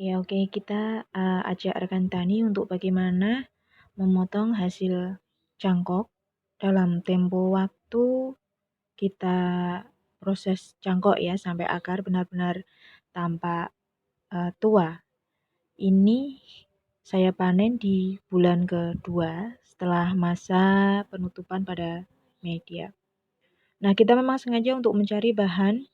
Ya oke, kita ajak rekan tani untuk bagaimana memotong hasil cangkok dalam tempo waktu kita proses cangkok ya sampai akar benar-benar tampak tua. Ini saya panen di bulan kedua setelah masa penutupan pada media. Nah, kita memang sengaja untuk mencari bahan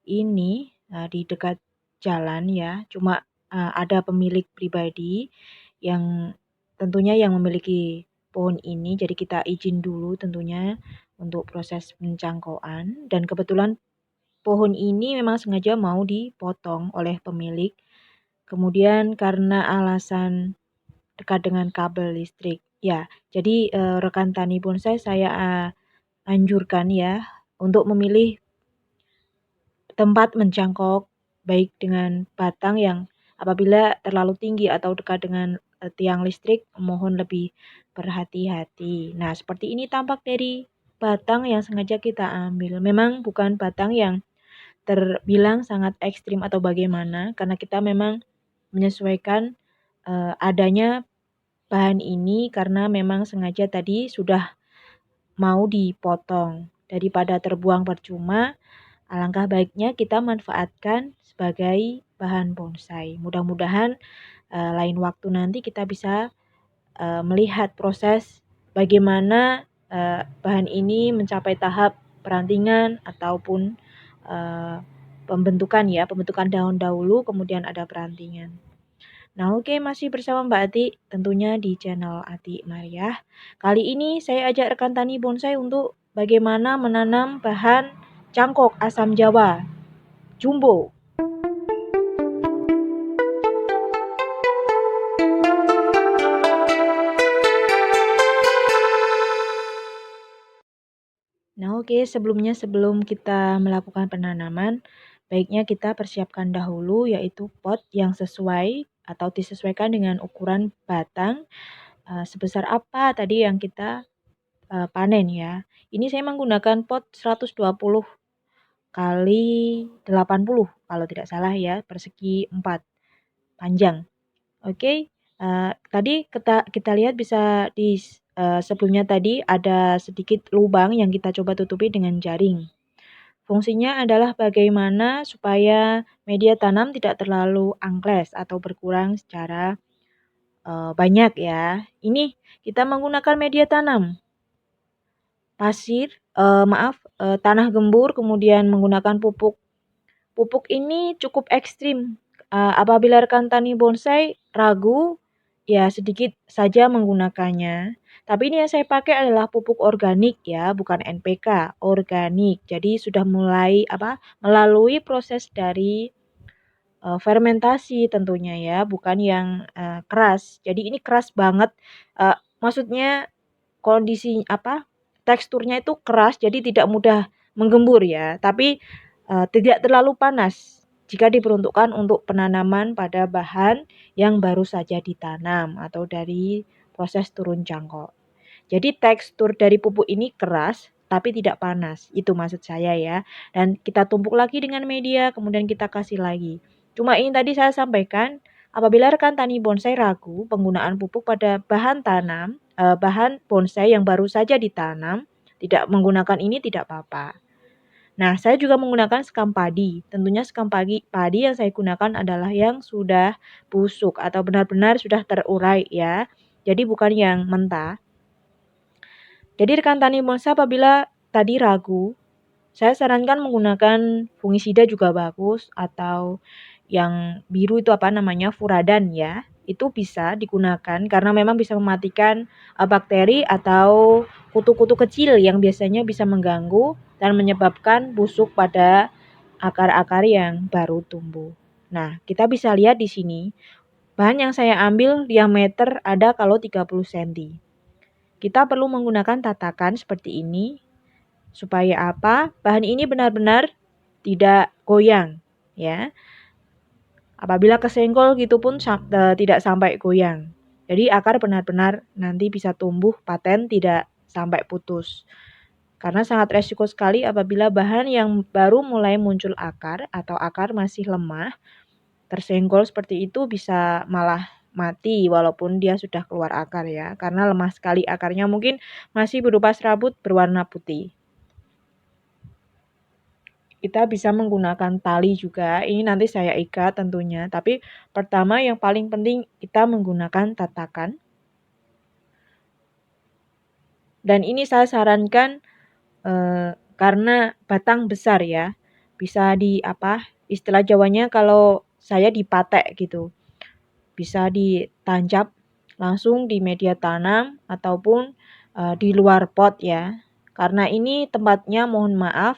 ini di dekat jalan ya, cuma ada pemilik pribadi yang tentunya yang memiliki pohon ini, jadi kita izin dulu tentunya untuk proses pencangkokan dan kebetulan pohon ini memang sengaja mau dipotong oleh pemilik. Kemudian karena alasan dekat dengan kabel listrik. Ya, jadi rekan tani bonsai saya anjurkan ya untuk memilih tempat mencangkok baik dengan batang yang apabila terlalu tinggi atau dekat dengan tiang listrik mohon lebih berhati-hati. Nah, seperti ini tampak dari batang yang sengaja kita ambil. Memang bukan batang yang terbilang sangat ekstrim atau bagaimana karena kita memang menyesuaikan adanya bahan ini karena memang sengaja tadi sudah mau dipotong. Daripada terbuang percuma, alangkah baiknya kita manfaatkan sebagai bahan bonsai. Mudah-mudahan lain waktu nanti kita bisa melihat proses bagaimana bahan ini mencapai tahap perantingan ataupun pembentukan daun dahulu kemudian ada perantingan. Nah oke, masih bersama Mbak Ati tentunya di channel Ati Mariah. Kali ini saya ajak rekan tani bonsai untuk bagaimana menanam bahan cangkok asam Jawa jumbo. Nah oke, sebelum kita melakukan penanaman, baiknya kita persiapkan dahulu yaitu pot yang sesuai atau disesuaikan dengan ukuran batang sebesar apa tadi yang kita panen ya. Ini saya menggunakan pot 120 kali 80 kalau tidak salah ya, persegi 4 panjang. Oke, tadi kita lihat bisa di sebelumnya tadi ada sedikit lubang yang kita coba tutupi dengan jaring. Fungsinya adalah bagaimana supaya media tanam tidak terlalu angkles atau berkurang secara banyak ya. Ini kita menggunakan media tanam pasir, tanah gembur, kemudian menggunakan pupuk. Pupuk ini cukup ekstrim. Apabila rekan tani bonsai ragu, ya sedikit saja menggunakannya. Tapi ini yang saya pakai adalah pupuk organik ya, bukan NPK, organik. Jadi sudah mulai melalui proses dari fermentasi tentunya ya, bukan yang keras. Jadi ini keras banget. Maksudnya kondisi teksturnya itu keras jadi tidak mudah menggembur ya, tapi tidak terlalu panas jika diperuntukkan untuk penanaman pada bahan yang baru saja ditanam atau dari proses turun cangkok. Jadi tekstur dari pupuk ini keras tapi tidak panas, itu maksud saya ya. Dan kita tumpuk lagi dengan media, kemudian kita kasih lagi. Cuma ini tadi saya sampaikan, apabila rekan tani bonsai ragu penggunaan pupuk pada bahan tanam, bahan bonsai yang baru saja ditanam, tidak menggunakan ini tidak apa-apa. Nah, saya juga menggunakan sekam padi. Tentunya sekam padi yang saya gunakan adalah yang sudah busuk atau benar-benar sudah terurai ya. Jadi bukan yang mentah. Jadi rekan tani bonsai apabila tadi ragu, saya sarankan menggunakan fungisida juga bagus atau yang biru itu furadan ya. Itu bisa digunakan karena memang bisa mematikan bakteri atau kutu-kutu kecil yang biasanya bisa mengganggu dan menyebabkan busuk pada akar-akar yang baru tumbuh. Nah, kita bisa lihat di sini, bahan yang saya ambil diameter ada kalau 30 cm. Kita perlu menggunakan tatakan seperti ini supaya apa? Bahan ini benar-benar tidak goyang ya. Apabila kesenggol gitu pun tidak sampai goyang. Jadi akar benar-benar nanti bisa tumbuh paten tidak sampai putus. Karena sangat resiko sekali apabila bahan yang baru mulai muncul akar atau akar masih lemah tersenggol seperti itu bisa malah mati walaupun dia sudah keluar akar ya, karena lemah sekali akarnya, mungkin masih berupa serabut berwarna putih. Kita bisa menggunakan tali juga, ini nanti saya ikat tentunya, tapi pertama yang paling penting kita menggunakan tatakan. Dan ini saya sarankan karena batang besar ya, bisa istilah Jawanya kalau saya dipatek gitu, bisa ditancap langsung di media tanam ataupun di luar pot ya. Karena ini tempatnya mohon maaf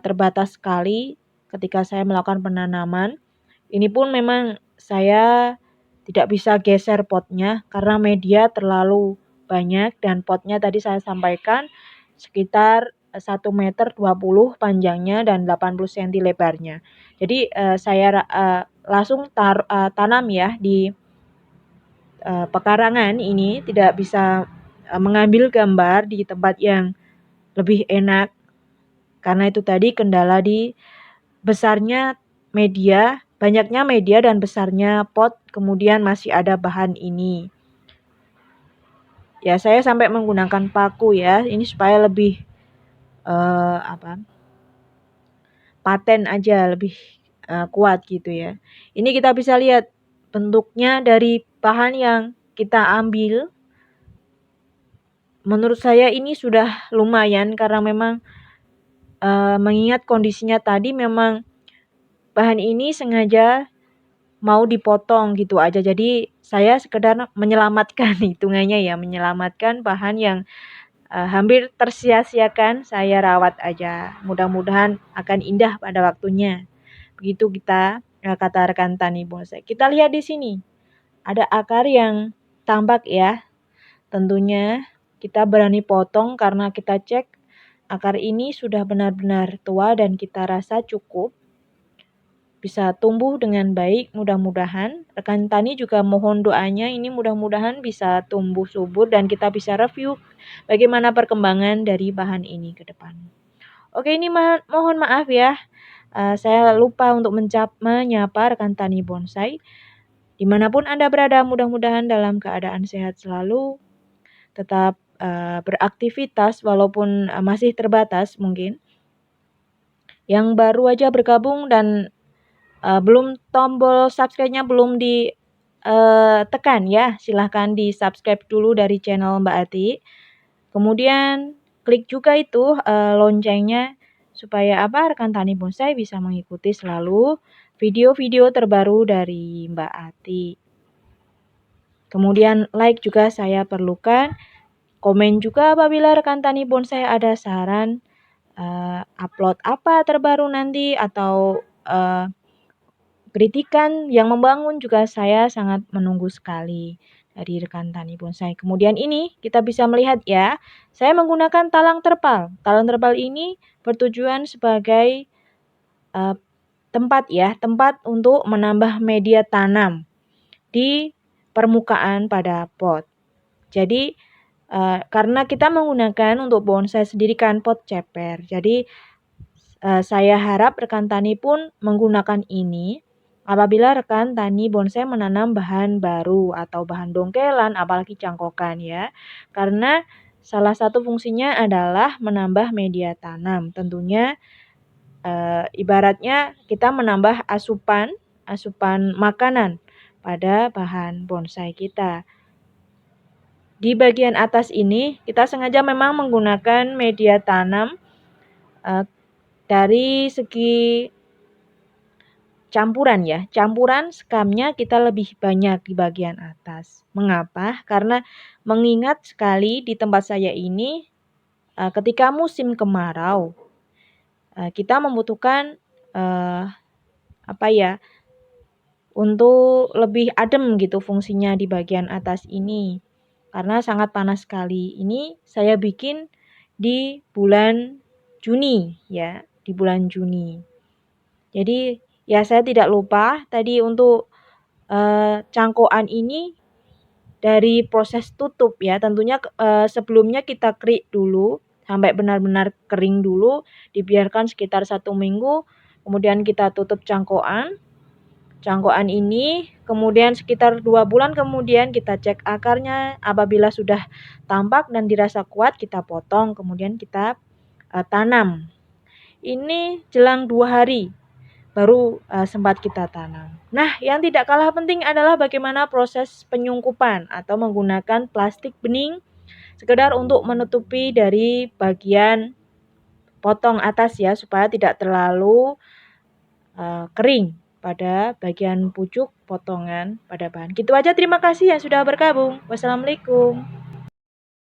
terbatas sekali ketika saya melakukan penanaman. Ini pun memang saya tidak bisa geser potnya karena media terlalu banyak dan potnya tadi saya sampaikan sekitar 1,20 meter panjangnya dan 80 cm lebarnya. Jadi saya langsung tanam ya di pekarangan ini, tidak bisa mengambil gambar di tempat yang lebih enak karena itu tadi kendala di besarnya media, banyaknya media dan besarnya pot, kemudian masih ada bahan ini. Ya, saya sampai menggunakan paku ya, ini supaya lebih paten aja, lebih kuat gitu ya. Ini kita bisa lihat bentuknya dari bahan yang kita ambil. Menurut saya ini sudah lumayan karena memang mengingat kondisinya tadi memang bahan ini sengaja mau dipotong gitu aja. Jadi saya sekedar menyelamatkan hitungannya ya, menyelamatkan bahan yang hampir tersia-siakan, saya rawat aja. Mudah-mudahan akan indah pada waktunya. Begitu kita kata rekan tani bonsai. Kita lihat di sini. Ada akar yang tampak ya. Tentunya kita berani potong karena kita cek akar ini sudah benar-benar tua dan kita rasa cukup bisa tumbuh dengan baik, mudah-mudahan. Rekan tani juga mohon doanya ini mudah-mudahan bisa tumbuh subur dan kita bisa review bagaimana perkembangan dari bahan ini ke depan. Oke, ini mohon maaf ya, saya lupa untuk menyapa rekan tani bonsai. Dimanapun Anda berada, mudah-mudahan dalam keadaan sehat selalu, tetap beraktivitas walaupun masih terbatas mungkin. Yang baru aja bergabung dan belum tombol subscribe-nya belum ditekan ya, silahkan di subscribe dulu dari channel Mbak Ati. Kemudian klik juga itu loncengnya supaya rekan tani bonsai bisa mengikuti selalu video-video terbaru dari Mbak Ati. Kemudian like juga saya perlukan, komen juga apabila rekan tani bonsai ada saran upload apa terbaru nanti atau kritikan yang membangun juga saya sangat menunggu sekali dari rekan tani bonsai. Kemudian ini kita bisa melihat ya, saya menggunakan talang terpal. Talang terpal ini bertujuan sebagai tempat untuk menambah media tanam di permukaan pada pot. Jadi karena kita menggunakan untuk bonsai sendiri kan pot ceper. Jadi saya harap rekan tani pun menggunakan ini apabila rekan tani bonsai menanam bahan baru atau bahan dongkelan, apalagi cangkokan ya. Karena salah satu fungsinya adalah menambah media tanam. Tentunya ibaratnya kita menambah asupan makanan pada bahan bonsai kita. Di bagian atas ini kita sengaja memang menggunakan media tanam dari segi campuran ya. Campuran skamnya kita lebih banyak di bagian atas. Mengapa? Karena mengingat sekali di tempat saya ini ketika musim kemarau kita membutuhkan untuk lebih adem gitu fungsinya di bagian atas ini. Karena sangat panas sekali. Ini saya bikin di bulan Juni ya, di bulan Juni. Jadi ya saya tidak lupa tadi untuk cangkokan ini dari proses tutup ya. Tentunya sebelumnya kita kerik dulu sampai benar-benar kering dulu, dibiarkan sekitar 1 minggu, kemudian kita tutup cangkokan. cangkokan ini, kemudian sekitar 2 bulan kemudian kita cek akarnya, apabila sudah tampak dan dirasa kuat kita potong, kemudian kita tanam. Ini jelang 2 hari baru sempat kita tanam. Nah, yang tidak kalah penting adalah bagaimana proses penyungkupan atau menggunakan plastik bening sekedar untuk menutupi dari bagian potong atas ya, supaya tidak terlalu kering pada bagian pucuk potongan pada bahan. Gitu aja, terima kasih yang sudah bergabung. Wassalamualaikum.